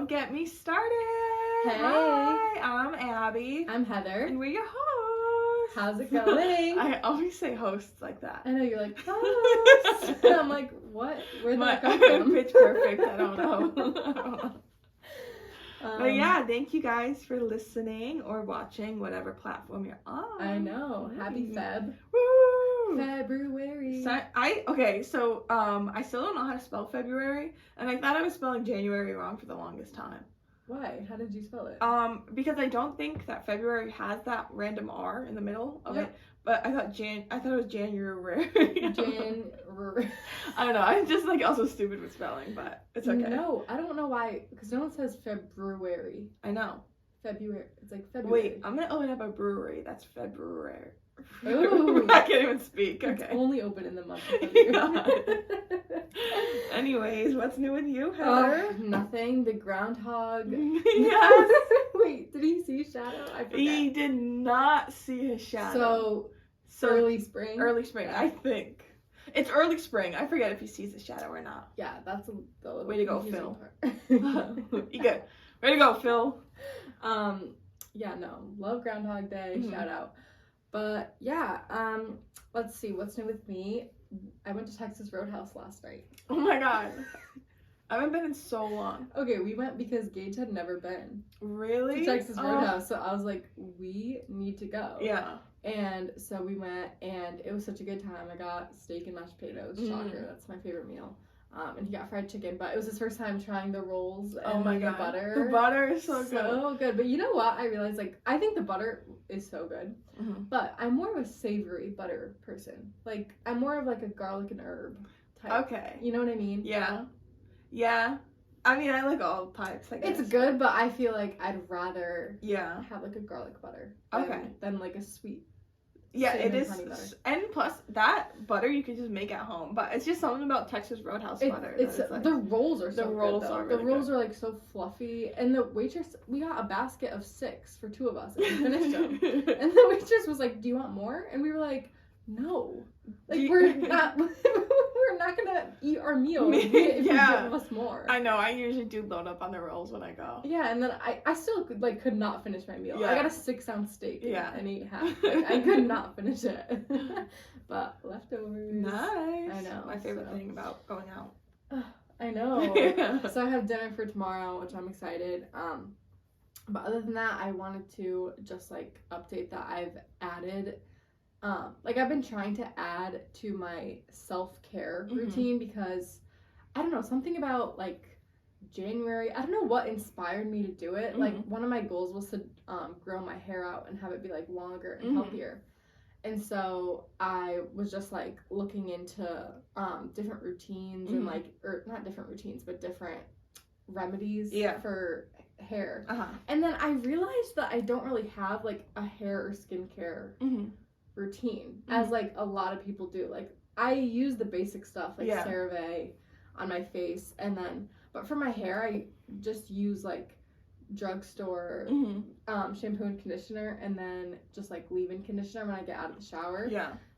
Don't get me started. Hey. Hi, I'm Abby. I'm Heather. And we're your hosts. How's it going? I always say hosts like that. I know, you're like, host. And I'm like, what? Where'd that come from? Pitch perfect. I don't know. But yeah, thank you guys for listening or watching, whatever platform you're on. I know. Happy Feb. Woo! February. So I still don't know how to spell February, and I thought I was spelling January wrong for the longest time. Why? How did you spell it? Because I don't think that February has that random R in the middle of it. But I thought it was January. I don't know. I'm just like also stupid with spelling, but it's okay. No, I don't know why. Because no one says February. I know. February. It's like February. Wait, I'm gonna open up a brewery. That's February. Ooh. I can't even speak. Okay. It's only open in the month of February. Anyways, what's new with you, Heather? Nothing. The groundhog. Yes. Wait, did he see Shadow? I forget. He did not see his shadow. So early spring. Early spring, yeah. I think. It's early spring. I forget if he sees his shadow or not. Yeah, that's the way to go, Phil. You good. Way to go, Phil. Yeah, no. Love Groundhog Day. Mm-hmm. Shout out. But yeah, let's see what's new with me. I went to Texas Roadhouse last night. Oh my god. I haven't been in so long. Okay, we went because Gage had never been. Really? To Texas Roadhouse. So I was like, we need to go. Yeah. And so we went, and it was such a good time. I got steak and mashed potatoes. Shocker. That's my favorite meal. And he got fried chicken, but it was his first time trying the rolls and the butter. The butter is so good. So good. But you know what? I realized, like, I think the butter is so good, but I'm more of a savory butter person. Like, I'm more of like a garlic and herb type. Okay. You know what I mean? Yeah. Yeah. I mean, I like all types, I guess. It's good, but I feel like I'd rather have like a garlic butter than like a sweet. Yeah, it is. And plus, that butter you can just make at home. But it's just something about Texas Roadhouse butter. It's like, the rolls are so good. Really the rolls are like so fluffy. And the waitress, we got a basket of 6 for 2 of us, and we finished them. And the waitress was like, "Do you want more?" And we were like, "No, like we're not gonna eat our meal if you give us more." I know. I usually do load up on the rolls when I go. Yeah, and then I still could not finish my meal. Yeah. I got a 6-ounce steak and ate half. Like, I could not finish it. But leftovers. Nice. I know. My favorite thing about going out. I know. So I have dinner for tomorrow, which I'm excited. But other than that, I wanted to just like update that I've added. I've been trying to add to my self-care routine because, I don't know, something about, like, January, I don't know what inspired me to do it. Like, one of my goals was to grow my hair out and have it be, like, longer and healthier. And so I was just, like, looking into different routines and, like, or not different routines, but different remedies for hair. And then I realized that I don't really have, like, a hair or skincare routine as like a lot of people do. Like, I use the basic stuff like CeraVe on my face, and then but for my hair I just use like drugstore shampoo and conditioner, and then just like leave-in conditioner when I get out of the shower.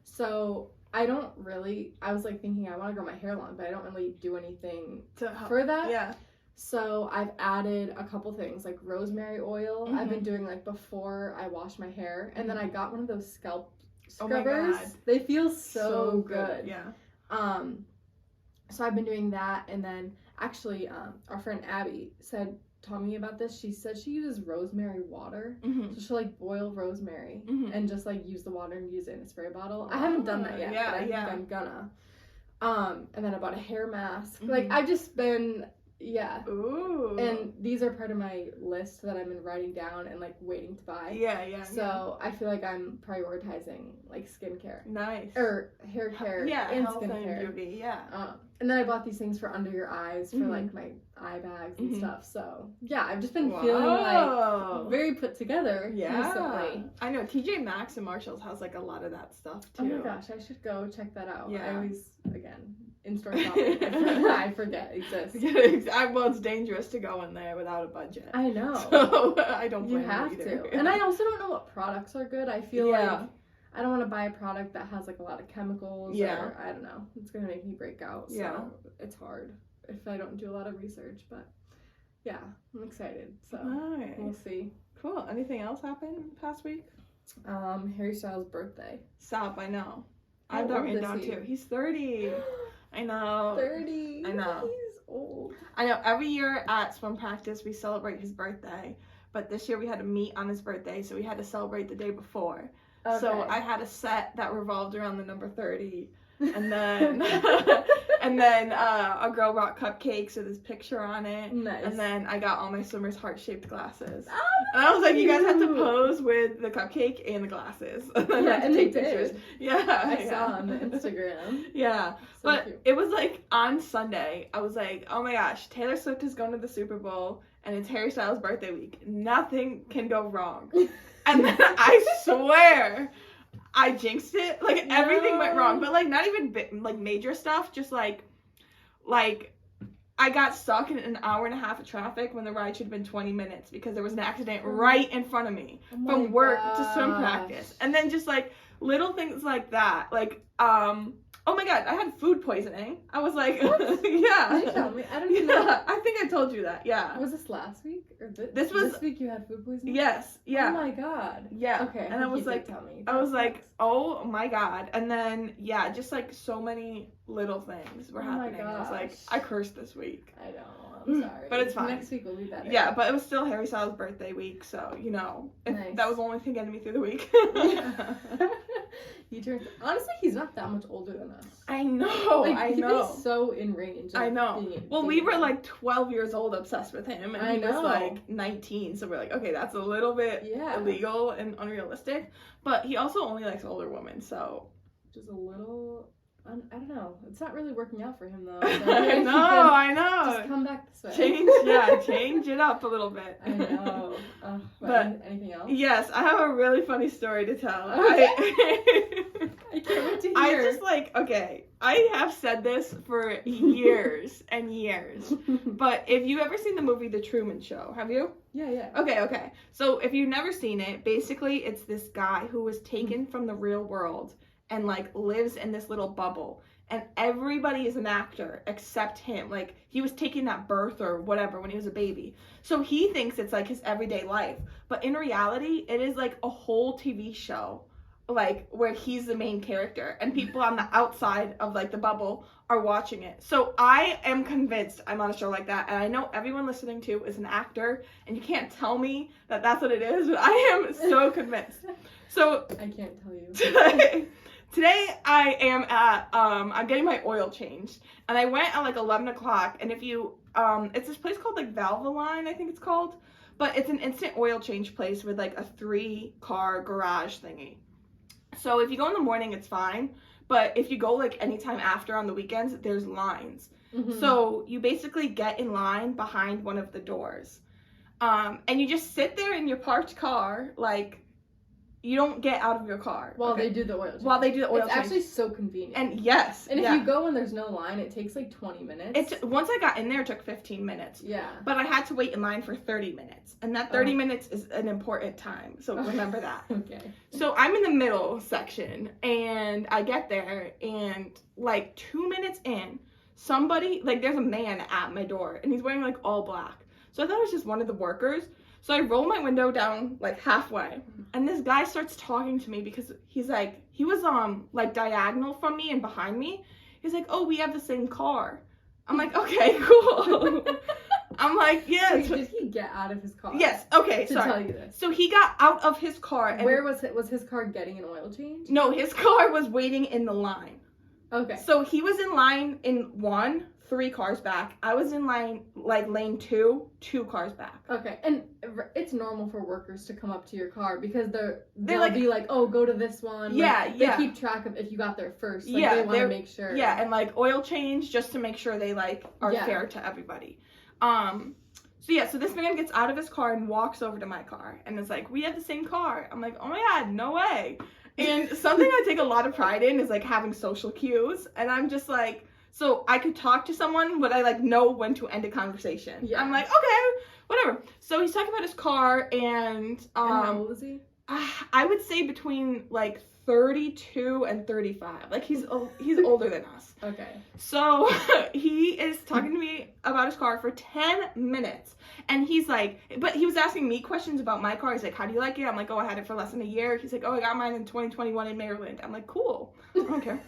So I was like thinking I want to grow my hair long, but I don't really do anything for that. So I've added a couple things like rosemary oil. I've been doing like before I wash my hair, and then I got one of those scalp scrubbers. They feel so good. So I've been doing that, and then actually our friend Abby told me about this. She said she uses rosemary water. So she'll like boil rosemary and just like use the water and use it in a spray bottle. I haven't done that yet, but I think I'm gonna. And then I bought a hair mask. Like, I've just been Ooh. And these are part of my list that I've been writing down and like waiting to buy. So I feel like I'm prioritizing like skincare. Nice. Or hair care and health skincare. And beauty. And then I bought these things for under your eyes for like my eye bags and stuff. So I've just been feeling like very put together recently. I know TJ Maxx and Marshalls has like a lot of that stuff too. Oh my gosh, I should go check that out. I always in-store shopping. I forget exists. Well, it's dangerous to go in there without a budget. I know. So I don't blame you have either. to. And I also don't know what products are good. I feel like I don't want to buy a product that has like a lot of chemicals. Or I don't know. It's gonna make me break out. So it's hard if I don't do a lot of research. But yeah, I'm excited. So Nice. we'll see. Cool. Anything else happened past week? Harry Styles' birthday. Stop, I know. I How have that old written is down he? too. He's 30. I know. 30. I know. He's old. I know. Every year at swim practice, we celebrate his birthday. But this year we had to meet on his birthday, so we had to celebrate the day before. Okay. So I had a set that revolved around the number 30. And then a girl brought cupcakes with his picture on it. Nice. And then I got all my swimmers heart-shaped glasses. Oh, And I was like, you guys have to pose with the cupcake and the glasses. Yeah, and they did. Yeah. I saw on the Instagram. Yeah. So But cute. it was like on Sunday, I was like, oh my gosh, Taylor Swift is going to the Super Bowl and it's Harry Styles' birthday week. Nothing can go wrong. And then I swear I jinxed it. Like everything went wrong, but like not even like major stuff, just like I got stuck in an hour and a half of traffic when the ride should have been 20 minutes because there was an accident right in front of me from work to swim practice. And then just like little things like that. Like, oh my god, I had food poisoning. I was like, yeah. Did you tell me? I don't even know. Yeah, I think I told you that, yeah. Was this last week? Or This was- this week you had food poisoning? Yes, yeah. Oh my god. Yeah. Okay. And I was you did like, tell me. I was like, oh my god. And then, yeah, just like so many little things were Oh my happening. I was like, gosh. I cursed this week. I know. I'm sorry. But it's fine. Next week will be better. Yeah, but it was still Harry Styles' birthday week, so, you know, Nice. that was the only thing getting me through the week. He turned. Honestly, he's not that much older than us. I know, Like, I know. He's so in range. Of I know. being Well, we were like 12 years old obsessed with him, and I he was know. like 19, so we're like, okay, that's a little bit Yeah. illegal and unrealistic, but he also only likes older women, so. Just a little. I don't know. It's not really working out for him though. I know. Just come back this way. Change it up a little bit. I know. But anything else? Yes, I have a really funny story to tell. Okay. I can't wait to hear. I just okay, I have said this for years and years, but if you ever seen the movie The Truman Show, have you? Yeah. Okay. So if you've never seen it, basically it's this guy who was taken from the real world and like lives in this little bubble, and everybody is an actor except him. Like he was taken at birth or whatever when he was a baby, so he thinks it's like his everyday life, but in reality it is like a whole TV show, like where he's the main character and people on the outside of like the bubble are watching it. So I am convinced I'm on a show like that, and I know everyone listening to is an actor, and you can't tell me that that's what it is, but I am so convinced. So I can't tell you. Today I am at, I'm getting my oil changed, and I went at like 11 o'clock, and if you, it's this place called like Valvoline, I think it's called, but it's an instant oil change place with like a 3-car garage thingy. So if you go in the morning, it's fine, but if you go like anytime after on the weekends, there's lines. Mm-hmm. So you basically get in line behind one of the doors, and you just sit there in your parked car, like, you don't get out of your car. While they do the oil change. While they do the oil it's change. actually so convenient. And yes. And if you go and there's no line, it takes like 20 minutes. Once I got in there, it took 15 minutes. Yeah. But I had to wait in line for 30 minutes. And that 30 minutes is an important time. So remember that. Okay. So I'm in the middle section, and I get there, and like 2 minutes in, somebody, like there's a man at my door, and he's wearing like all black. So I thought it was just one of the workers. So I roll my window down like halfway, and this guy starts talking to me because he's like, he was like diagonal from me and behind me. He's like, oh, we have the same car. I'm like, okay, cool. I'm like, yeah. Wait, did he get out of his car? Yes. Okay. To Sorry. tell you this. So he got out of his car. And where was it? Was his car getting an oil change? No, his car was waiting in the line. Okay. So he was in line in 1, 3 cars back. I was in line, like lane 2, 2 cars back. Okay, and it's normal for workers to come up to your car because they'll like, be like, oh, go to this one. Yeah, like, yeah. They keep track of if you got there first. Like, Yeah, they want to make sure. Yeah, and like oil change just to make sure they like are fair to everybody. So this man gets out of his car and walks over to my car and is like, we have the same car. I'm like, oh my god, no way. And something I take a lot of pride in is like having social cues, and I'm just like, so I could talk to someone, but I like know when to end a conversation. Yeah. I'm like, okay, whatever. So he's talking about his car, and how old is he? I would say between like 32 and 35. Like, he's older than us. Okay. So he is talking to me about his car for 10 minutes. And he's like, but he was asking me questions about my car. He's like, how do you like it? I'm like, oh, I had it for less than a year. He's like, oh, I got mine in 2021 in Maryland. I'm like, cool. I don't care.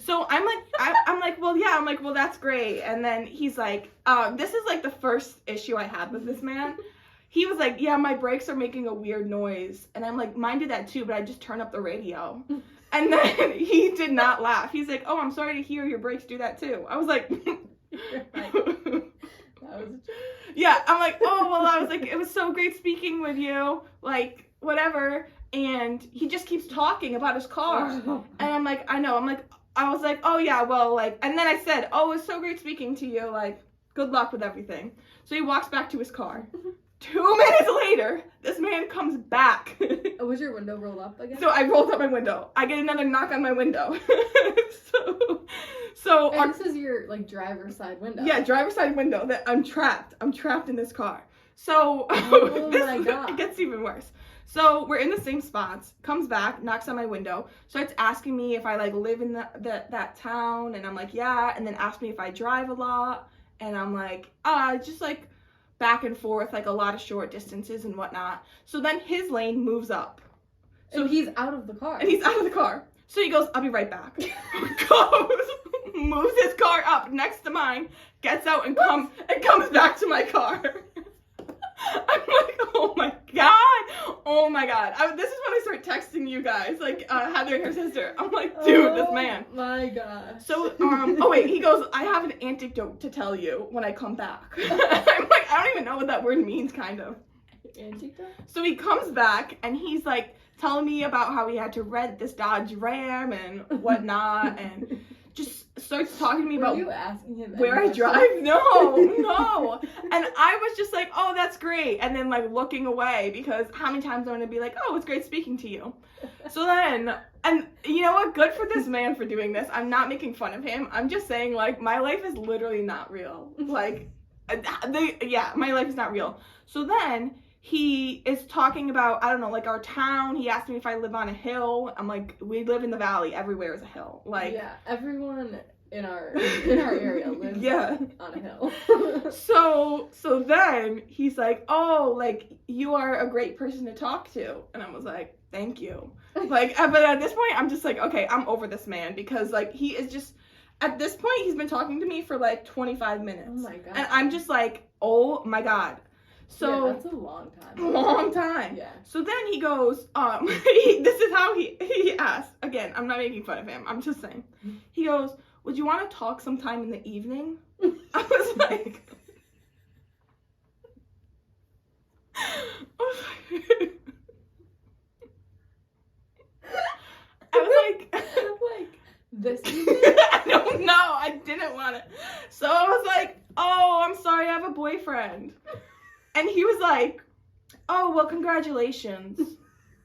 So I'm like, I'm like, well, yeah. I'm like, well, that's great. And then he's like, this is like the first issue I had with this man. He was like, yeah, my brakes are making a weird noise. And I'm like, mine did that too, but I just turned up the radio. And then he did not laugh. He's like, oh, I'm sorry to hear your brakes do that too. I was like, yeah, I'm like, oh, well, I was like, it was so great speaking with you, like, whatever. And he just keeps talking about his car. And I'm like, I know. I was like, oh, yeah, well, like, and then I said, oh, it was so great speaking to you. Like, good luck with everything. So he walks back to his car. 2 minutes later, this man comes back. Oh, was your window rolled up again? So I rolled up my window. I get another knock on my window. so and this is your, like, driver's side window. Yeah, driver's side window. That I'm trapped in this car. So oh my God. It gets even worse. So we're in the same spots. Comes back, knocks on my window, starts asking me if I like live in that town, and I'm like, yeah. And then asks me if I drive a lot, and I'm like, just like back and forth, like a lot of short distances and whatnot. So then his lane moves up. So he's out of the car. And he's out of the car. So he goes, I'll be right back. Goes, moves his car up next to mine, gets out and comes back to my car. I'm like, oh my god. This is when I start texting you guys, like Heather and her sister. I'm like, dude, this man. Oh my gosh. So, oh wait, he goes, I have an anecdote to tell you when I come back. I'm like, I don't even know what that word means, kind of. Anecdote? So he comes back and he's like telling me about how he had to rent this Dodge Ram and whatnot, and just starts talking to me about you asking him where I drive. No. And I was just like, oh, that's great. And then like looking away, because how many times I'm going to be like, oh, it's great speaking to you. So then, and you know what? Good for this man for doing this. I'm not making fun of him. I'm just saying, like, my life is literally not real. Like, my life is not real. So then he is talking about, I don't know, like our town. He asked me if I live on a hill. I'm like, we live in the valley. Everywhere is a hill. Like, yeah, everyone in our area lives on a hill. So then he's like, oh, like, you are a great person to talk to. And I was like, thank you. Like, but at this point, I'm just like, okay, I'm over this man, because like he is just, at this point, he's been talking to me for like 25 minutes. Oh my God. And I'm just like, oh my God. So yeah, that's a long time. Long time. Yeah. So then he goes, this is how he asked. Again, I'm not making fun of him. I'm just saying. He goes, would you want to talk sometime in the evening? I was like, this. I don't know. I didn't want it. So I was like, oh, I'm sorry, I have a boyfriend. And he was like, oh, well, congratulations.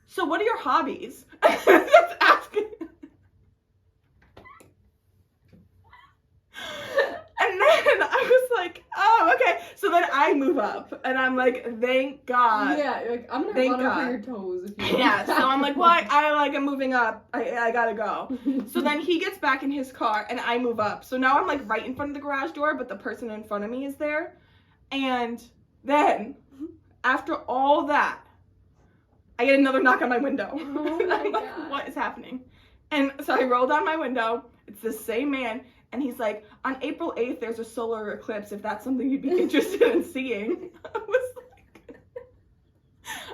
So what are your hobbies? Just asking. And then I was like, oh, okay. So then I move up, and I'm like, thank God. Yeah, like, I'm gonna run over your toes if you yeah, so I'm like, well, I'm moving up. I gotta go. So then he gets back in his car, and I move up. So now I'm like right in front of the garage door, but the person in front of me is there. And then, after all that, I get another knock on my window. Oh my I'm like, God. what is happening? And so I roll down my window. It's the same man. And he's like, on April 8th, there's a solar eclipse, if that's something you'd be interested in seeing. I was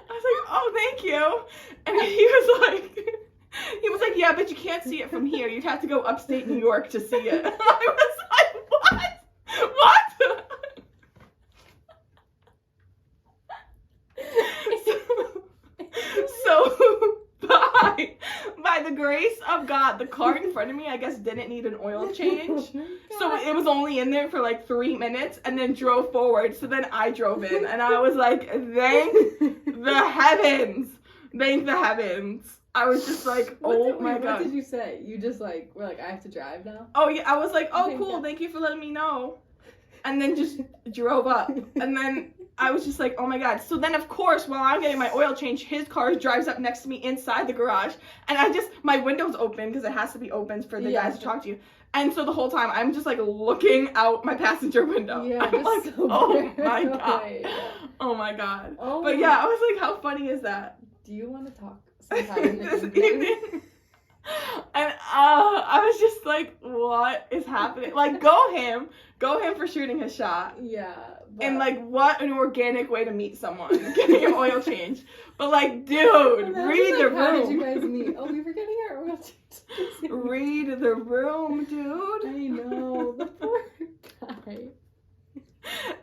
like, oh, thank you. And he was like, yeah, but you can't see it from here. You'd have to go upstate New York to see it. I was like, what? What? So by the grace of God, the car in front of me, I guess, didn't need an oil change. So it was only in there for like 3 minutes, and then drove forward. So then I drove in, and I was like, thank the heavens. Thank the heavens. I was just like, oh my God. What did you say? You just like, were like, I have to drive now? Oh yeah, I was like, oh cool, thank you for letting me know. And then just drove up. And then I was just like, oh my God. So then, of course, while I'm getting my oil change, his car drives up next to me inside the garage. And my window's open because it has to be open for the guys to talk to you. And so the whole time, I'm just like looking out my passenger window. Yeah, I'm like, so oh my God. Oh my God. Oh but yeah, I was like, how funny is that? Do you want to talk sometime in the evening? And I was just like, what is happening? Like, go him for shooting his shot. Yeah. But... And like, what an organic way to meet someone, getting an oil change. But like, dude, read the room. How did you guys meet? Oh, we were getting our oil change. Read the room, dude. I know, the poor guy.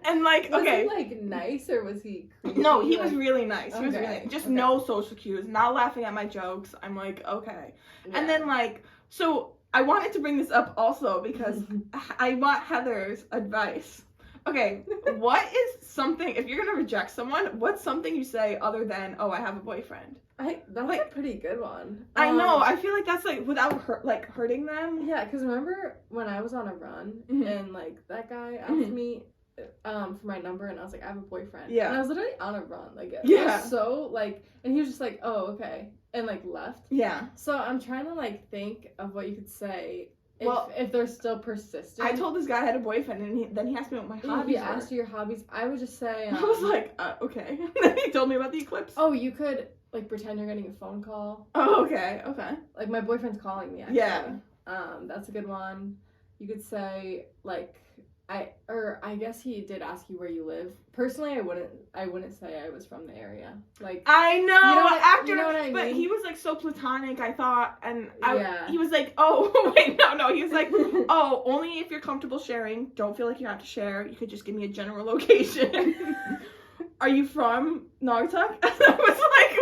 And like, was okay. he like nice or was he creepy? No, he was really nice. He was Okay, really just okay. no social cues, not laughing at my jokes. I'm like, okay. Yeah. And then like, so I wanted to bring this up also because I want Heather's advice. Okay, what is something, if you're gonna reject someone, what's something you say other than, oh, I have a boyfriend? That's like, a pretty good one. I know, I feel like that's like without hurting them. Yeah, because remember when I was on a run and like that guy asked me for my number and I was like, I have a boyfriend. Yeah. And I was literally on a run. Like, it yeah. was so like, and he was just like, oh, okay. And like left. Yeah. So I'm trying to like think of what you could say if they're still persistent. I told this guy I had a boyfriend and then he asked me what my hobbies He asked you your hobbies. I would just say. I was like, okay. Then he told me about the eclipse. Oh, you could like pretend you're getting a phone call. Oh, okay. Okay. Like my boyfriend's calling me actually. Yeah. That's a good one. You could say like I guess he did ask you where you live. Personally, I wouldn't say I was from the area. Like I know, you know what I mean? But he was like so platonic, I thought, and Yeah. he was like, oh wait, no, he was like, oh, only if you're comfortable sharing. Don't feel like you have to share. You could just give me a general location. Are you from Naugatuck? And I was like,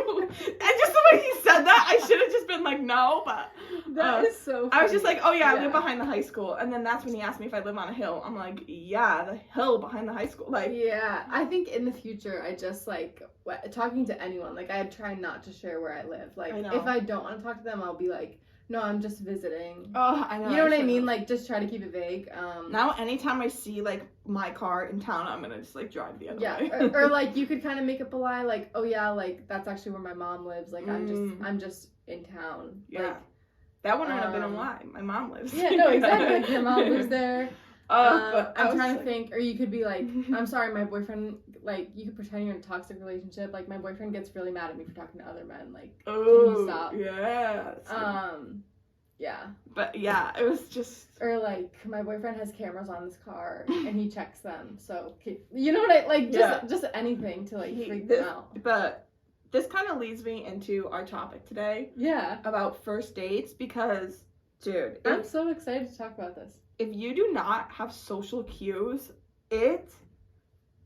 and just the way he said that, I should have just been like, no, but that is so funny. I was just like, oh yeah, I live behind the high school. And then that's when he asked me if I live on a hill. I'm like, yeah, the hill behind the high school. Like, yeah, I think in the future, I just like talking to anyone, like I try not to share where I live. Like if I don't want to talk to them, I'll be like, no, I'm just visiting. Oh, I know. You know what I mean? Like, just try to keep it vague. Now, anytime I see, like, my car in town, I'm gonna just, like, drive the other way. or, like, you could kind of make up a lie, like, oh, yeah, like, that's actually where my mom lives. Like, I'm just in town. Yeah. Like, that wouldn't have been a lie. My mom lives. Yeah, no, exactly. Like, your mom lives there. But I'm trying to think, or you could be like, I'm sorry, my boyfriend, like, you could pretend you're in a toxic relationship. Like, my boyfriend gets really mad at me for talking to other men. Like, can you stop? Yeah. Yeah. But yeah, it was just. Or like, my boyfriend has cameras on his car and he checks them. So, you know what I like? Just anything to like freak them out. But this kind of leads me into our topic today. Yeah. About first dates because, dude, I'm so excited to talk about this. If you do not have social cues,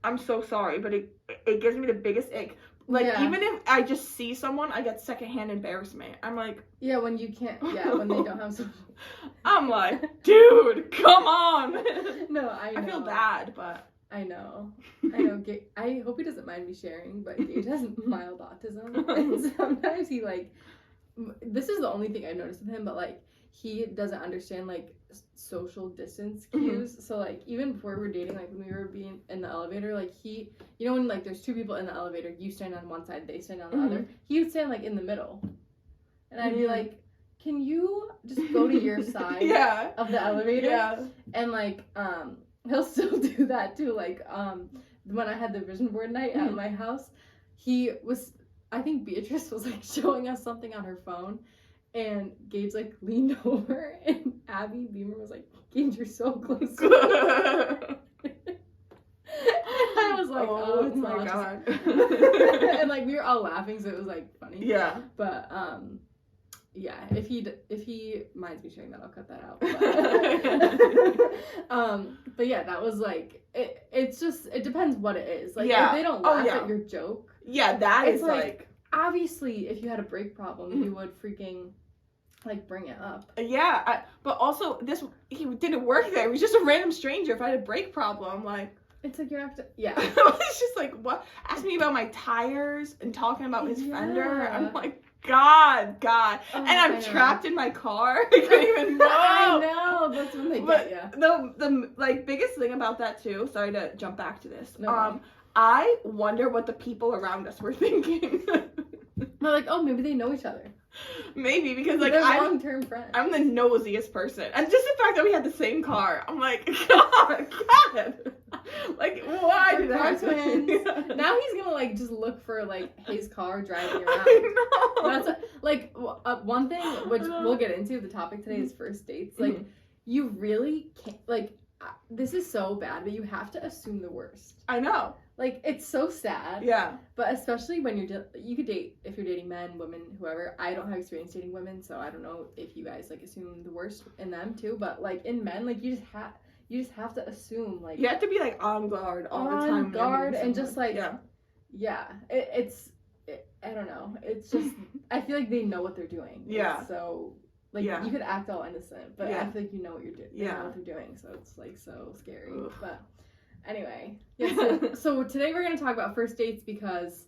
I'm so sorry, but it gives me the biggest ick. Like, even if I just see someone, I get secondhand embarrassment. I'm like... Yeah, when you can't... Yeah, when they don't have social... I'm like, dude, come on! No, I know. I feel bad, but... I know. I hope he doesn't mind me sharing, but Gage has mild autism. And sometimes he, like... This is the only thing I've noticed with him, but, like, he doesn't understand, like, social distance cues. Mm-hmm. So, like, even before we were dating, like, when we were being in the elevator, like, he, you know, when, like, there's two people in the elevator, you stand on one side, they stand on the other, he would stand, like, in the middle. And I'd be like, can you just go to your side of the elevator? Yeah. And, like, he'll still do that, too. Like, when I had the vision board night at my house, I think Beatrice was, like, showing us something on her phone. And Gage, like, leaned over, and Abby Beamer was like, Gage, you're so close to me. I was like, oh it's my God. And, like, we were all laughing, so it was, like, funny. Yeah. But, yeah, if he minds me sharing that, I'll cut that out. But yeah, that was, like, it's just, it depends what it is. Like, if they don't laugh at your joke. Yeah, that is, like... Obviously, if you had a break problem, you would freaking, like, bring it up. Yeah, but also, he didn't work there. He was just a random stranger. If I had a break problem, like... It's like you have to... Yeah. It's just like, what? Ask me about my tires and talking about his fender. I'm like, God. Oh, and I'm trapped in my car. I can't even move. I know. That's when they get you. The like, biggest thing about that, too... Sorry to jump back to this. No. I wonder what the people around us were thinking. They're like, oh, maybe they know each other. Maybe, because like They're I'm long-term friends. the nosiest person. And just the fact that we had the same car, I'm like, God. Like, why did car that twins. Yeah. Now he's gonna like just look for like his car driving around. I know. That's like one thing which we'll get into. The topic today is first dates. Like, you really can't, like, this is so bad, but you have to assume the worst. I know. Like, it's so sad. Yeah. But especially when you could date, if you're dating men, women, whoever. I don't have experience dating women, so I don't know if you guys like assume the worst in them too. But like in men, like you just have to assume, like, You have to be like on guard all the time. on guard, and just like yeah. I don't know. It's just I feel like they know what they're doing. Yeah. So like you could act all innocent, but I feel like you know what you're doing. You know what they're doing, so it's like so scary. Ugh. But anyway, yeah. So today we're gonna talk about first dates because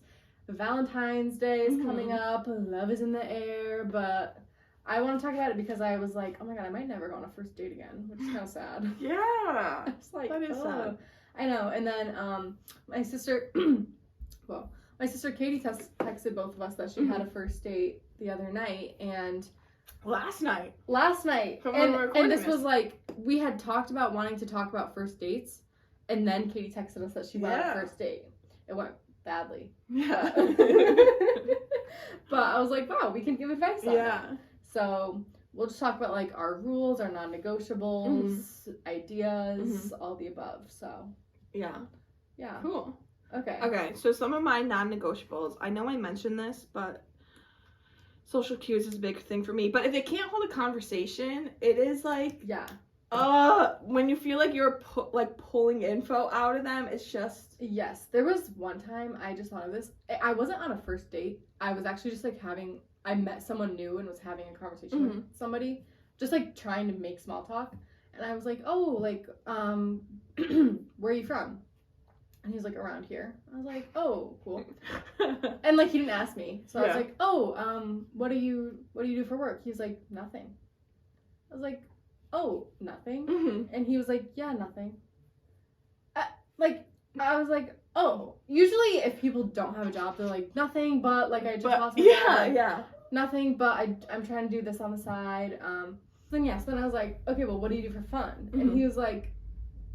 Valentine's Day is coming up. Love is in the air, but I want to talk about it because I was like, oh my god, I might never go on a first date again, which is kind of sad. Yeah. I was like, that is sad. I know. And then my sister, my sister Katie texted both of us that she had a first date the other night, and Last night. From when we're recording this was like, we had talked about wanting to talk about first dates, and then Katie texted us that she went on a first date. It went badly. Yeah. But I was like, wow, we can give advice on Yeah. it. So we'll just talk about like our rules, our non-negotiables, ideas, all the above. So Yeah. Cool. Okay. So some of my non-negotiables, I know I mentioned this, but social cues is a big thing for me. But if it can't hold a conversation, it is like, when you feel like you're pulling info out of them, it's just. Yes. There was one time I just thought of this. I wasn't on a first date. I was actually just like I met someone new and was having a conversation with somebody, just like trying to make small talk. And I was like, oh, like, where are you from? And he's like, around here. I was like, oh, cool. And like, he didn't ask me. So I was like, oh, what do you do for work? He's like, nothing. I was like, oh, nothing? And he was like, yeah, nothing. I was like, oh. Usually if people don't have a job, they're like, nothing, but like, I just lost my job. Nothing, but I'm trying to do this on the side. Then I was like, okay, well, what do you do for fun? And he was like,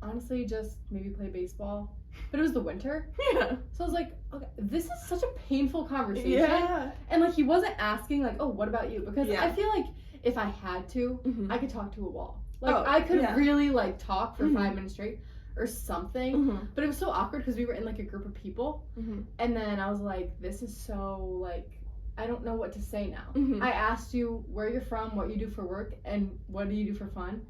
honestly, just maybe play baseball. But it was the winter. Yeah. So I was like, okay, this is such a painful conversation. Yeah. And like, he wasn't asking like, oh, what about you? Because I feel like if I had to, I could talk to a wall. Like, I could really like talk for 5 minutes straight or something. But it was so awkward because we were in like a group of people. And then I was like, this is so like, I don't know what to say now. I asked you where you're from, what you do for work, and what do you do for fun,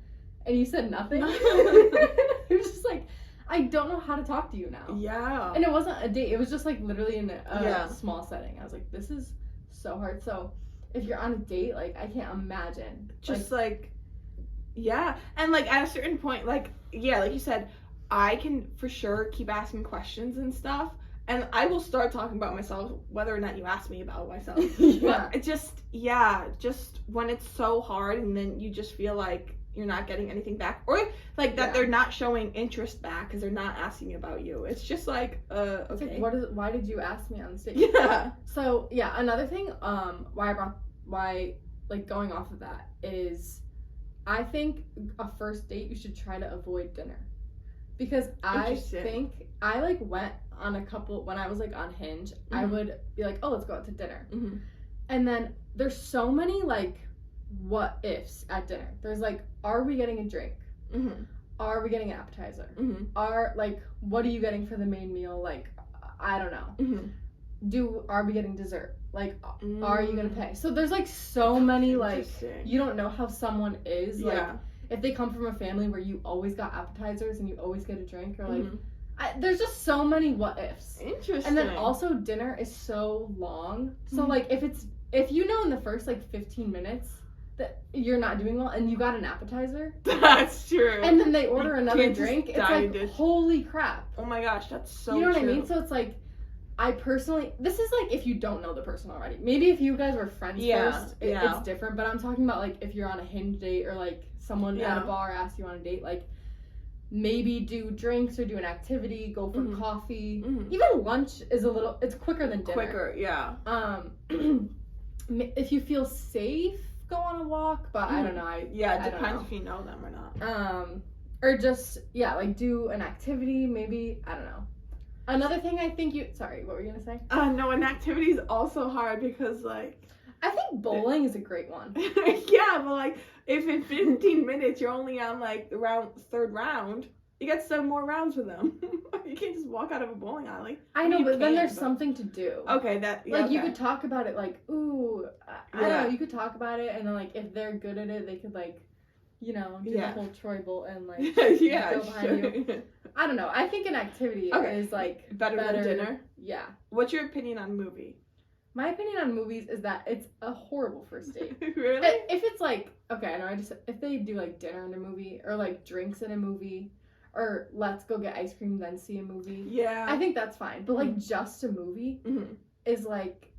and you said nothing. It was just like, I don't know how to talk to you now. Yeah. And it wasn't a date. It was just like literally in a small setting. I was like, this is so hard. So if you're on a date, like, I can't imagine. Just like and like at a certain point, like, like you said, I can for sure keep asking questions and stuff. And I will start talking about myself, whether or not you ask me about myself. But it just when it's so hard and then you just feel like you're not getting anything back. Or like that they're not showing interest back because they're not asking about you. It's just like, okay. It's like, why did you ask me on the stage? Yeah. So, another thing, why going off of that is, I think a first date, you should try to avoid dinner. Because I think I like went on a couple when I was like on Hinge. I would be like, oh, let's go out to dinner, and then there's so many like what ifs at dinner. There's like, are we getting a drink? Are we getting an appetizer? Are like, what are you getting for the main meal? Like, I don't know. Are we getting dessert? Like, are you gonna pay? So there's like so many like, you don't know how someone is. Like, if they come from a family where you always got appetizers and you always get a drink, or like, there's just so many what ifs. Interesting. And then also dinner is so long. So like, if you know in the first like 15 minutes that you're not doing well and you got an appetizer, that's true. And then they order another drink, it's like, holy crap. Oh my gosh, that's so true. You know what I mean? So it's like, I personally, this is like if you don't know the person already. Maybe if you guys were friends first, it's different. But I'm talking about like if you're on a Hinge date or like someone at a bar asks you on a date, like, maybe do drinks or do an activity, go for Mhm. coffee. Mhm. Even lunch is it's quicker than dinner. Quicker, yeah. If you feel safe, go on a walk, but I don't know. It I depends don't know. if you know them or not. Or just, like do an activity, maybe, I don't know. Another thing I think sorry, what were you gonna say? No, an activity is also hard because, like... I think bowling is a great one. Yeah, but, like, if in 15 minutes you're only on, like, the third round, you get 7 more rounds with them. You can't just walk out of a bowling alley. I know, but then there's something to do. Okay, you could talk about it, like, ooh, I don't know, you could talk about it, and then, like, if they're good at it, they could, like, do the whole Troy Bolton, like, go behind you. I don't know. I think an activity is, like, better than dinner? Yeah. What's your opinion on movie? My opinion on movies is that it's a horrible first date. Really? If it's, like, okay, I know, if they do, like, dinner in a movie, or, like, drinks in a movie, or let's go get ice cream, then see a movie. Yeah. I think that's fine. But, like, just a movie is, like,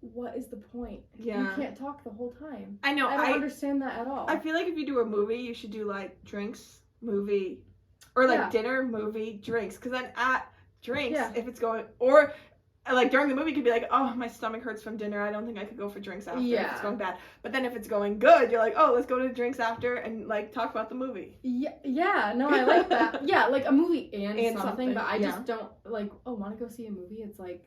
what is the point? Yeah. You can't talk the whole time. I know. I don't understand that at all. I feel like if you do a movie, you should do, like, drinks, movie, or, like, dinner, movie, drinks. Because then at drinks, if it's going, or, like, during the movie, you could be like, oh, my stomach hurts from dinner. I don't think I could go for drinks after if it's going bad. But then if it's going good, you're like, oh, let's go to drinks after and, like, talk about the movie. Yeah, no, I like that. Yeah, like, a movie and something, but I yeah. just don't, like, oh, want to go see a movie? It's like,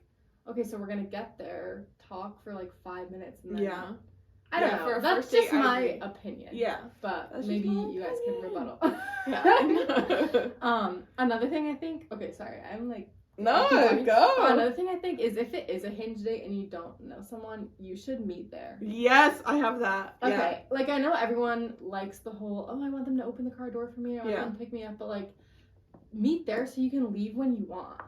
okay, so we're going to get there, talk for, like, 5 minutes, and then... Yeah. I don't know. That's just my opinion. Yeah. But That's maybe you guys can rebuttal. Yeah. Another thing I think... Okay, sorry, I'm, like... No, go. Another thing I think is if it is a hinge date and you don't know someone, you should meet there. Yes, I have that. Okay, yeah. Like I know everyone likes the whole, oh, I want them to open the car door for me, or I want them to pick me up, but like, meet there so you can leave when you want.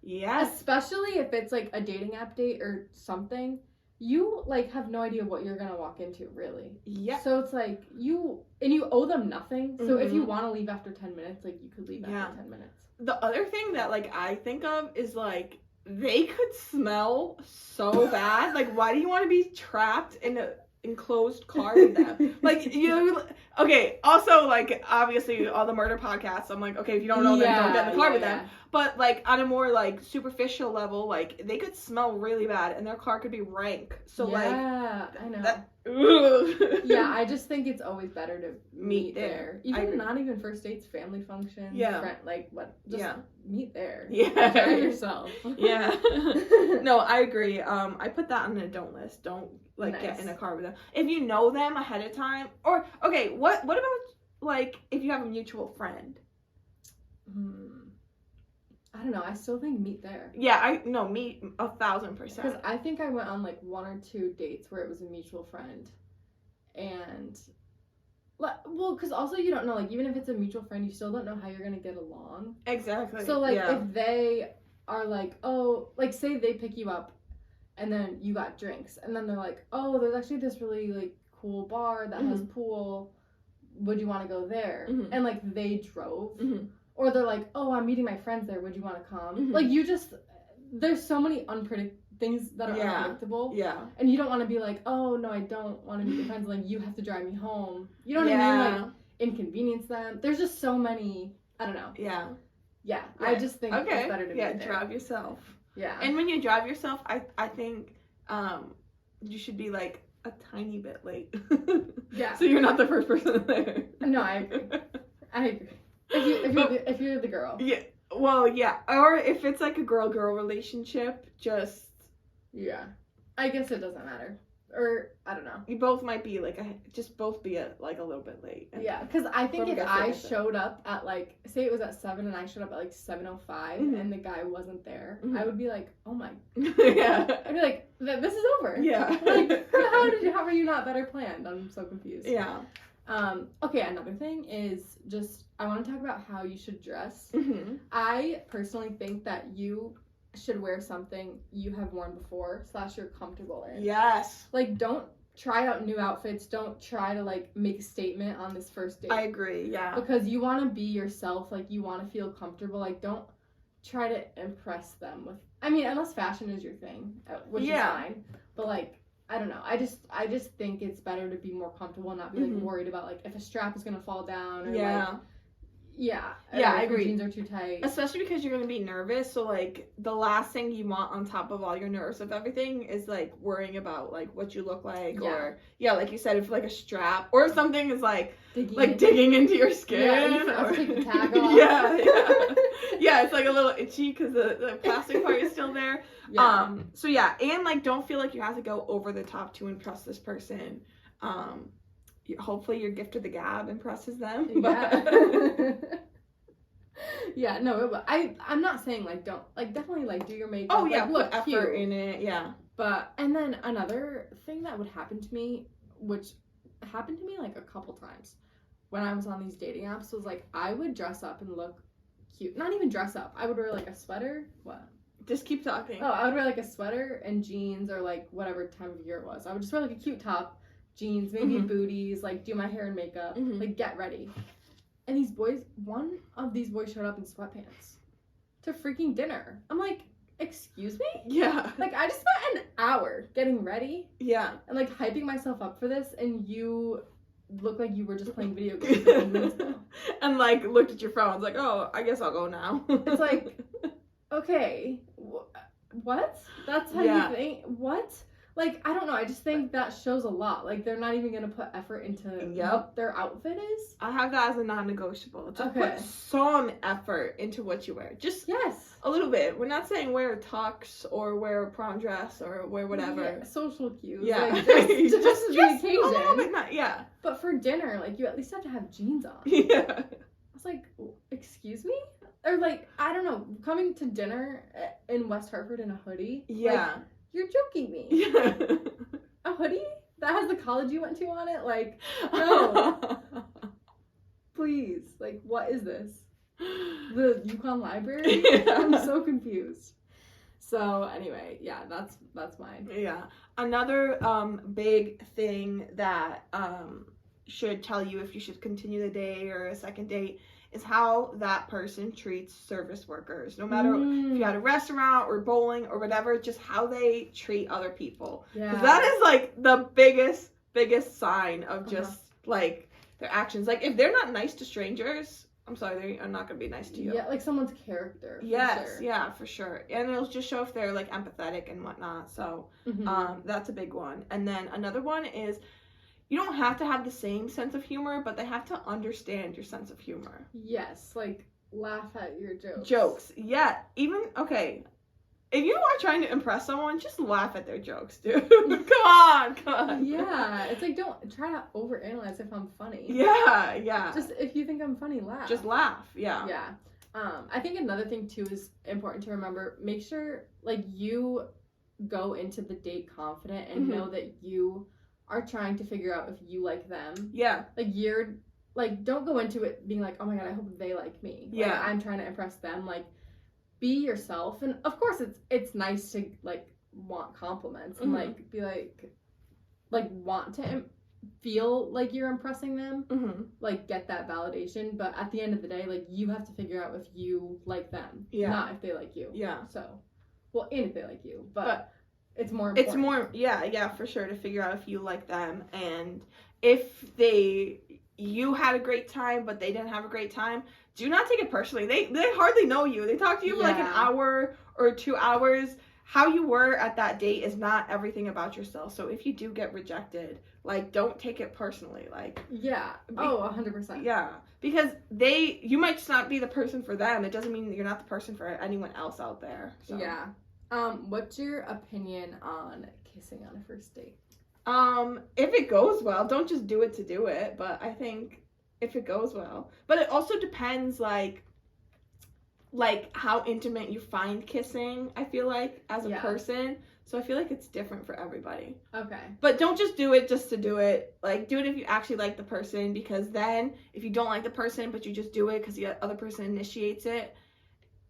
Yes. Especially if it's like a dating app date or something, you like have no idea what you're gonna walk into, really. Yeah. So it's like you owe them nothing. So if you want to leave after 10 minutes, like you could leave after 10 minutes. The other thing that, like, I think of is, like, they could smell so bad. Like, why do you want to be trapped in an enclosed car with them? Like, okay, also, like, obviously, all the murder podcasts, I'm like, okay, if you don't know them, don't get in the car with them. But, like, on a more, like, superficial level, like, they could smell really bad, and their car could be rank. So, I know. Yeah, I just think it's always better to meet there. Even not even first dates, family functions, just meet there. Yeah. Try it yourself. Yeah. No, I agree. I put that on the don't list. Don't get in a car with them. If you know them ahead of time, or okay, what about like if you have a mutual friend? I don't know. I still think meet there. Yeah, meet 1,000%. Because I think I went on like 1 or 2 dates where it was a mutual friend, and because also you don't know, like, even if it's a mutual friend, you still don't know how you're gonna get along. Exactly. So like if they are like, oh, like say they pick you up, and then you got drinks, and then they're like, oh, there's actually this really like cool bar that has pool. Would you want to go there? And like they drove. Or they're like, oh, I'm meeting my friends there. Would you want to come? Like, there's so many things that are unpredictable. Yeah. And you don't want to be like, oh, no, I don't want to meet your friends. Like, you have to drive me home. You know what I mean? Like, inconvenience them. There's just so many, I don't know. Yeah. Yeah. I just think it's better to be there. Yeah, drive yourself. Yeah. And when you drive yourself, I think you should be, like, a tiny bit late. Yeah. So you're not the first person there. No, I agree. I agree. If you're the girl. Yeah. Well, yeah. Or if it's like a girl-girl relationship, just... Yeah. I guess it doesn't matter. Or, I don't know. You both might be like, both be a little bit late. Yeah, because I think if I showed up at like, say it was at 7 and I showed up at like 7:05 and the guy wasn't there, I would be like, oh my. Yeah. I'd be like, this is over. Yeah. Like, how are you not better planned? I'm so confused. Yeah. Okay, another thing is just, I want to talk about how you should dress. I personally think that you should wear something you have worn before / you're comfortable in. Yes. Like, don't try out new outfits. Don't try to, like, make a statement on this first date. I agree, yeah. Because you want to be yourself. Like, you want to feel comfortable. Like, don't try to impress them with, I mean, unless fashion is your thing, which is fine. But, like, I don't know. I just think it's better to be more comfortable and not be, like, worried about, like, if a strap is going to fall down or, like, Yeah. Yeah, I if your agree. jeans are too tight. Especially because you're gonna be nervous, so like the last thing you want on top of all your nerves of everything is like worrying about like what you look like, or like you said, if like a strap or something is like digging into your skin. Yeah, you forgot to take the tag off. Yeah, it's like a little itchy because the plastic part is still there. Yeah. So yeah, and like don't feel like you have to go over the top to impress this person. Hopefully your gift of the gab impresses them. Yeah. Yeah, no, but I'm not saying like don't like definitely like do your makeup. Oh yeah, like, look put effort in it. Yeah. But and then another thing that would happen to me, which happened to me like a couple times when I was on these dating apps, was like I would dress up and look cute. Not even dress up. I would wear like a sweater. What? Just keep talking. Oh, I would wear like a sweater and jeans or like whatever time of year it was. I would just wear like a cute top, jeans, maybe booties, like do my hair and makeup, like get ready. And these boys, one of these boys showed up in sweatpants to freaking dinner. I'm like, excuse me? Yeah. Like, I just spent an hour getting ready. Yeah. And, like, hyping myself up for this, and you look like you were just playing video games 15 minutes ago. And, like, looked at your phone. It's like, oh, I guess I'll go now. It's like, okay, what? That's how you think? What? Like, I don't know. I just think that shows a lot. Like, they're not even going to put effort into what their outfit is. I have that as a non-negotiable. Just put some effort into what you wear. Just a little bit. We're not saying wear a tux or wear a prom dress or wear whatever. Yeah, social cues. Yeah. Like, just the occasion. A little bit, yeah. But for dinner, like, you at least have to have jeans on. Yeah. I was like, excuse me? Or, like, I don't know. Coming to dinner in West Hartford in a hoodie. Yeah. Like, you're joking me. Yeah. A hoodie that has the college you went to on it? Like, no. Please. Like, what is this? The Yukon Library? Yeah. I'm so confused. So, anyway, yeah, that's mine. Yeah. Another big thing that should tell you if you should continue the day or a second date is how that person treats service workers. No matter if you're at a restaurant or bowling or whatever, just how they treat other people. Because that is like the biggest sign of just like their actions. Like if they're not nice to strangers, I'm sorry, they're not going to be nice to you. Yeah, like someone's character. Yes, yeah, for sure. And it'll just show if they're like empathetic and whatnot. So that's a big one. And then another one is you don't have to have the same sense of humor, but they have to understand your sense of humor. Yes, like laugh at your jokes. Jokes, yeah. Even, okay, if you are trying to impress someone, just laugh at their jokes, dude. Come on. Yeah, it's like don't try to overanalyze if I'm funny. Yeah. Just if you think I'm funny, laugh. Just laugh, yeah. Yeah. I think another thing too is important to remember. Make sure like you go into the date confident and know that you are trying to figure out if you like them. Yeah. Like you're like don't go into it being like, oh my god, I hope they like me. Like, yeah. I'm trying to impress them. Like be yourself, and of course it's nice to like want compliments and like be like want to feel like you're impressing them, like get that validation. But at the end of the day, like you have to figure out if you like them, not if they like you. Yeah. So, well, and if they like you, but it's more important. It's more, yeah, for sure, to figure out if you like them, and if you had a great time, but they didn't have a great time, do not take it personally. They hardly know you. They talk to you for like an hour or 2 hours. How you were at that date is not everything about yourself. So if you do get rejected, like, don't take it personally. Like, 100%. Yeah, because you might just not be the person for them. It doesn't mean that you're not the person for anyone else out there. So. Yeah. What's your opinion on kissing on a first date? If it goes well, don't just do it to do it, but I think if it goes well. But it also depends, like how intimate you find kissing, I feel like, as a person. So I feel like it's different for everybody. Okay. But don't just do it just to do it. Like, do it if you actually like the person, because then if you don't like the person, but you just do it because the other person initiates it,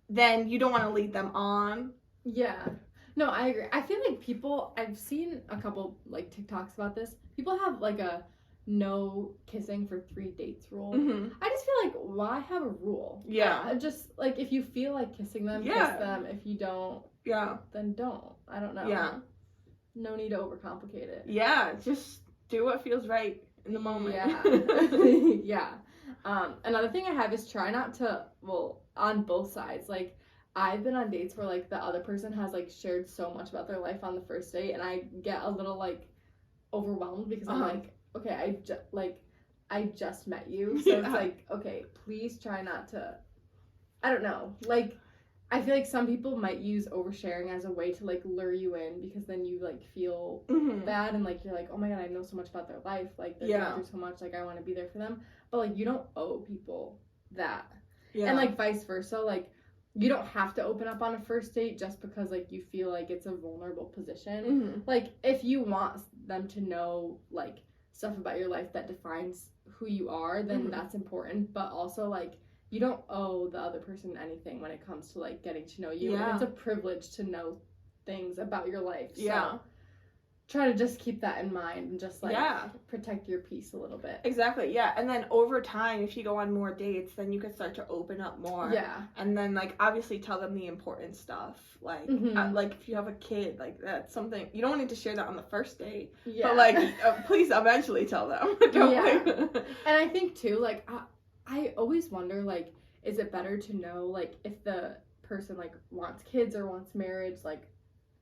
then you don't want to lead them on. Yeah. No, I agree. I feel like I've seen a couple, like, TikToks about this. People have, like, a no kissing for 3 dates rule. I just feel like, why have a rule? Yeah. Just, like, if you feel like kissing them, kiss them. If you don't, then don't. I don't know. Yeah. No need to overcomplicate it. Yeah, just do what feels right in the moment. Yeah. Yeah. Another thing I have is try not to, well, on both sides. Like, I've been on dates where, like, the other person has, like, shared so much about their life on the first date, and I get a little, like, overwhelmed because I'm like, okay, I just met you. So it's like, okay, please try not to, I don't know. Like, I feel like some people might use oversharing as a way to, like, lure you in because then you, like, feel bad and, like, you're like, oh my god, I know so much about their life. Like, they're going through so much. Like, I want to be there for them. But, like, you don't owe people that. Yeah. And, like, vice versa. Like, you don't have to open up on a first date just because, like, you feel like it's a vulnerable position. Like, if you want them to know, like, stuff about your life that defines who you are, then that's important. But also, like, you don't owe the other person anything when it comes to, like, getting to know you. Yeah. And it's a privilege to know things about your life. So try to just keep that in mind and just, like, protect your peace a little bit. Exactly, yeah. And then over time, if you go on more dates, then you can start to open up more. Yeah. And then, like, obviously tell them the important stuff. Like, like if you have a kid, like, that's something, you don't need to share that on the first date. Yeah. But, like, please eventually tell them. And I think, too, like, I always wonder, like, is it better to know, like, if the person, like, wants kids or wants marriage, like,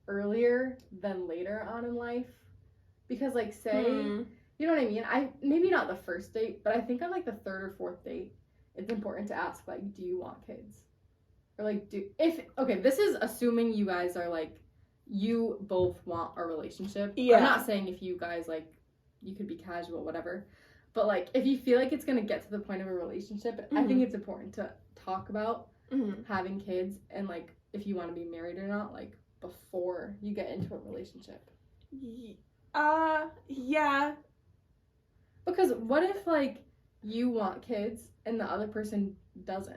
earlier than later on in life? Because, like, say, you know what I mean? Maybe not the first date, but I think on, like, the third or fourth date, it's important to ask, like, do you want kids? Or, like, okay, this is assuming you guys are, like, you both want a relationship. Yeah. I'm not saying if you guys, like, you could be casual, whatever. But, like, if you feel like it's going to get to the point of a relationship, I think it's important to talk about having kids and, like, if you want to be married or not, like, before you get into a relationship. Yeah. Because what if, like, you want kids and the other person doesn't?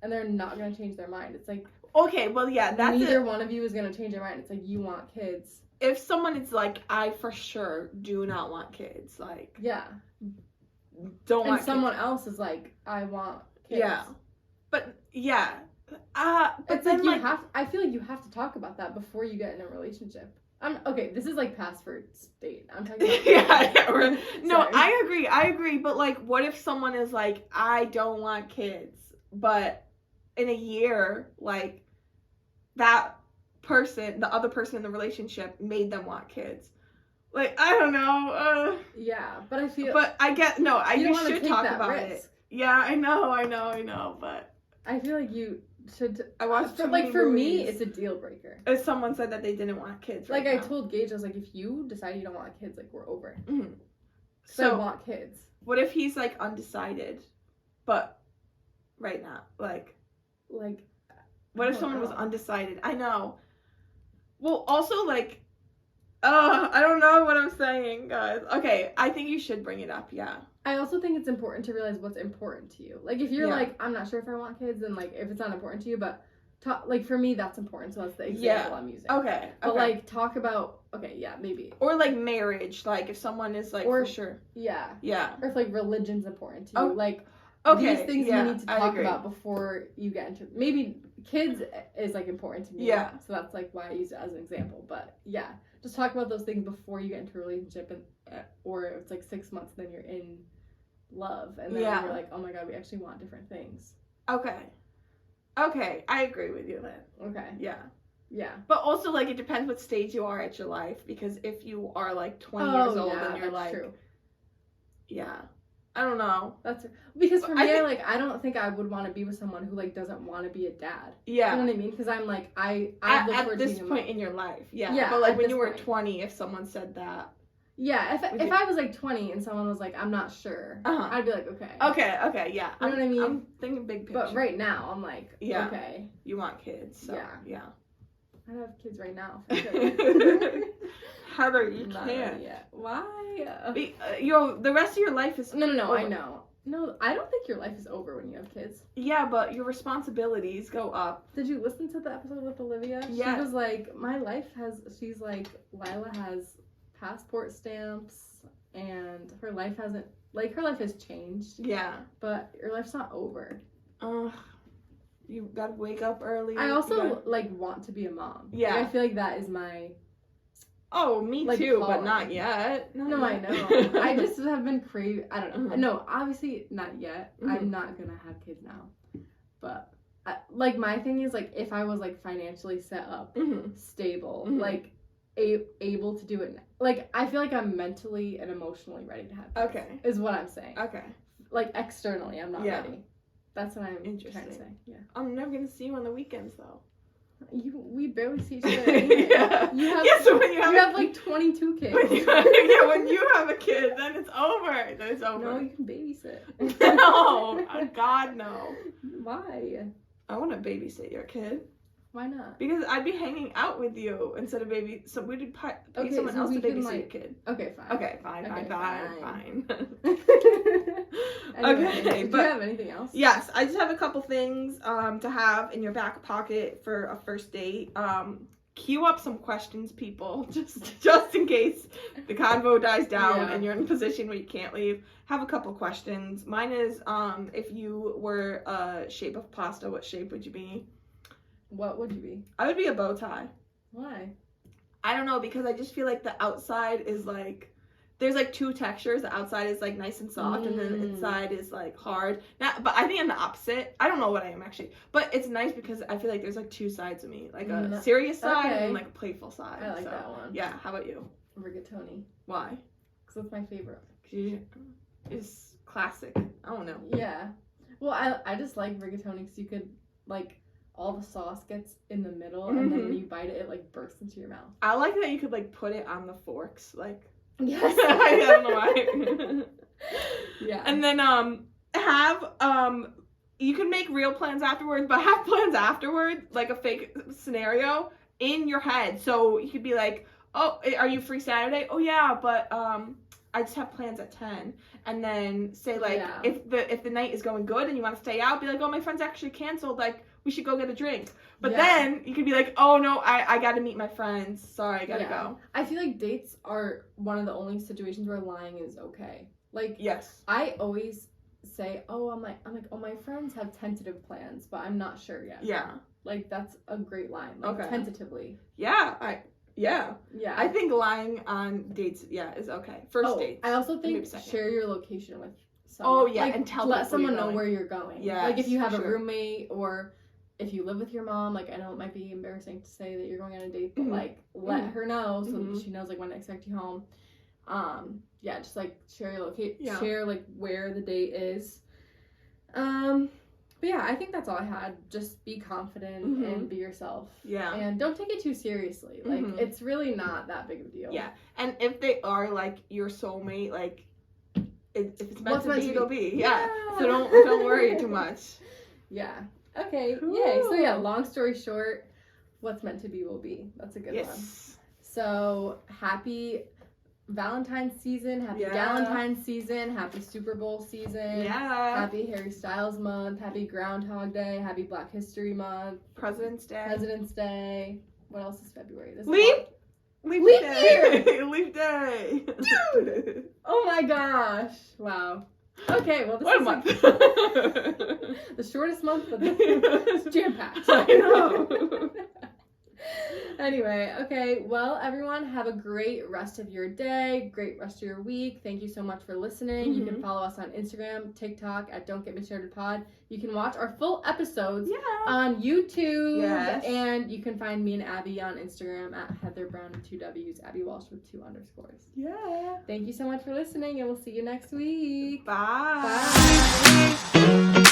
And they're not going to change their mind. It's like... Okay, well, yeah, that's neither one of you is going to change their mind. It's like, you want kids. If someone is like, I for sure do not want kids, like... Yeah. Don't want kids. And someone else is like, I want kids. Yeah. But, yeah. But it's then, like, I feel like you have to talk about that before you get in a relationship. Okay, this is, like, past first date. I'm talking about... No, I agree. But, like, what if someone is like, I don't want kids, but in a year, like, that person, the other person in the relationship made them want kids? Like, I don't know. Yeah, but I feel... But I get... No, you should talk about it. Yeah, I know, but... I feel like you should... I watched like, for me, it's a deal breaker. If someone said that they didn't want kids like, I told Gage, I was like, if you decide you don't want kids, like, we're over it. So I want kids. What if he's, like, undecided, but right now? Like... What if someone was undecided? I know. Well, also, like... I don't know what I'm saying, guys. Okay, I think you should bring it up, yeah. I also think it's important to realize what's important to you. Like, if you're like, I'm not sure if I want kids, then, like, if it's not important to you, but, like, for me, that's important, so that's the example I'm using. Okay. But, like, talk about, maybe. Or, like, marriage, like, if someone is, like, for sure. Yeah. Yeah. Or if, like, religion's important to you. Like, these things you need to talk about before you get into, maybe kids is, like, important to me. Yeah. So that's, like, why I use it as an example. But, yeah. Just talk about those things before you get into a relationship, and or if it's like 6 months, then you're in love, and then you're like, oh my god, we actually want different things. Okay, I agree with you then. Okay. Yeah. But also, like, it depends what stage you are at your life, because if you are like 20 years old and you're like, true. Yeah. I don't know. That's because for me, I don't think I would want to be with someone who, like, doesn't want to be a dad. Yeah. You know what I mean? Because I'm like, I look forward to being at this point in your life. Yeah. Yeah. But, like, when you were 20, if someone said that. Yeah. If I was, like, 20 and someone was like, I'm not sure, I'd be like, okay. Okay. Yeah. You know what I mean? I'm thinking big picture. But right now, I'm like, okay. You want kids. So, yeah. I have kids right now. For sure. Heather, you can't. Why? The rest of your life is... No, over. I know. No, I don't think your life is over when you have kids. Yeah, but your responsibilities go up. Did you listen to the episode with Olivia? Yeah. She was like, she's like, Lila has passport stamps, and her life hasn't, like, her life has changed. Yeah. But your life's not over. You gotta wake up early. I also, like, want to be a mom. Yeah. Like, I feel like that is my... Oh, me Like too, calling. but not yet. No, I know. I just have been craving. I don't know. Mhm. No, obviously not yet. Mhm. I'm not gonna have kids now. But like my thing is like if I was like financially set up, stable, Mhm. like able to do it. Like I feel like I'm mentally and emotionally ready to have kids. Okay. Is what I'm saying. Okay. Like externally, I'm not Yeah. ready. That's what I'm trying to Interesting. say. Yeah. I'm never gonna see you on the weekends though. We barely see each other anyway. Yeah. You have Yeah, so when you have like 22 kids. when you have a kid, then it's over. Then it's over. No, you can babysit. No, God no. Why? I want to babysit your kid Why not? because I'd be hanging out with you instead of so we'd pay Okay, someone so else to we can, babysit like- your kid. Okay, fine. Okay, fine. Anyway, Okay, do but- you have anything else? Yes, I just have a couple things to have in your back pocket for a first date. Queue up some questions, people, just in case the convo dies down Yeah. and you're in a position where you can't leave. Have a couple questions. Mine is, if you were a shape of pasta, what shape would you be? What would you be? I would be a bow tie. Why? I don't know, because I just feel like the outside is like, there's like two textures. The outside is like nice and soft, and then the inside is like hard. But I think I'm the opposite. I don't know what I am actually, but it's nice because I feel like there's like two sides of me, like a serious side and like a playful side. I like that one. Yeah. How about you? Rigatoni. Why? Because that's my favorite. It's classic. I don't know. Yeah. Well, I just like rigatoni because you could like all the sauce gets in the middle, and then when you bite it, it like bursts into your mouth. I like that you could like put it on the forks, like. Yes. I don't know why. Yeah. And then have you can make real plans afterwards, but have plans afterwards, like a fake scenario in your head. So you could be like, "Oh, are you free Saturday?" "Oh yeah, but I just have plans at 10." And then say like if the night is going good and you want to stay out, be like, "Oh, my friend's actually canceled, like we should go get a drink." But then you could be like, "Oh no, I got to meet my friends. Sorry, I got to go." I feel like dates are one of the only situations where lying is okay. Like Yes. I always say, "Oh, oh, my friends have tentative plans, but I'm not sure yet." Yeah. Like that's a great line. Like tentatively. Yeah, Yeah. I think lying on dates, is okay. First dates. I also think maybe second. share your location with someone. Oh yeah, like, and tell let people someone you're know going. where you're going. Yes, like if you have a sure. roommate or if you live with your mom, like I know it might be embarrassing to say that you're going on a date, but like let her know so that she knows like when to expect you home. Just like share your location, share like where the date is. But yeah, I think that's all I had. Just be confident and be yourself. Yeah. And don't take it too seriously. Like it's really not that big of a deal. Yeah. And if they are like your soulmate, like if it's meant to be, it'll be. Yeah. So don't worry too much. Yeah. Okay. Cool. Yay. So yeah, long story short, what's meant to be will be. That's a good one. So happy Valentine's season, happy Galentine's season, happy Super Bowl season, happy Harry Styles month, happy Groundhog Day, happy Black History Month, President's Day. What else is February? Leap year. Leap Day. Dude. Oh my gosh. Wow. Okay, well this what is a month. The shortest month, but it's jam-packed. I know. Anyway, okay, well, everyone, have a great rest of your day, great rest of your week. Thank you so much for listening. You can follow us on Instagram, TikTok at Don't Get Me Started Pod. You can watch our full episodes on YouTube. Yes. And you can find me and Abby on Instagram at Heather Brown with 2 W's, Abby Walsh with 2 underscores. Yeah. Thank you so much for listening, and we'll see you next week. Bye. Bye.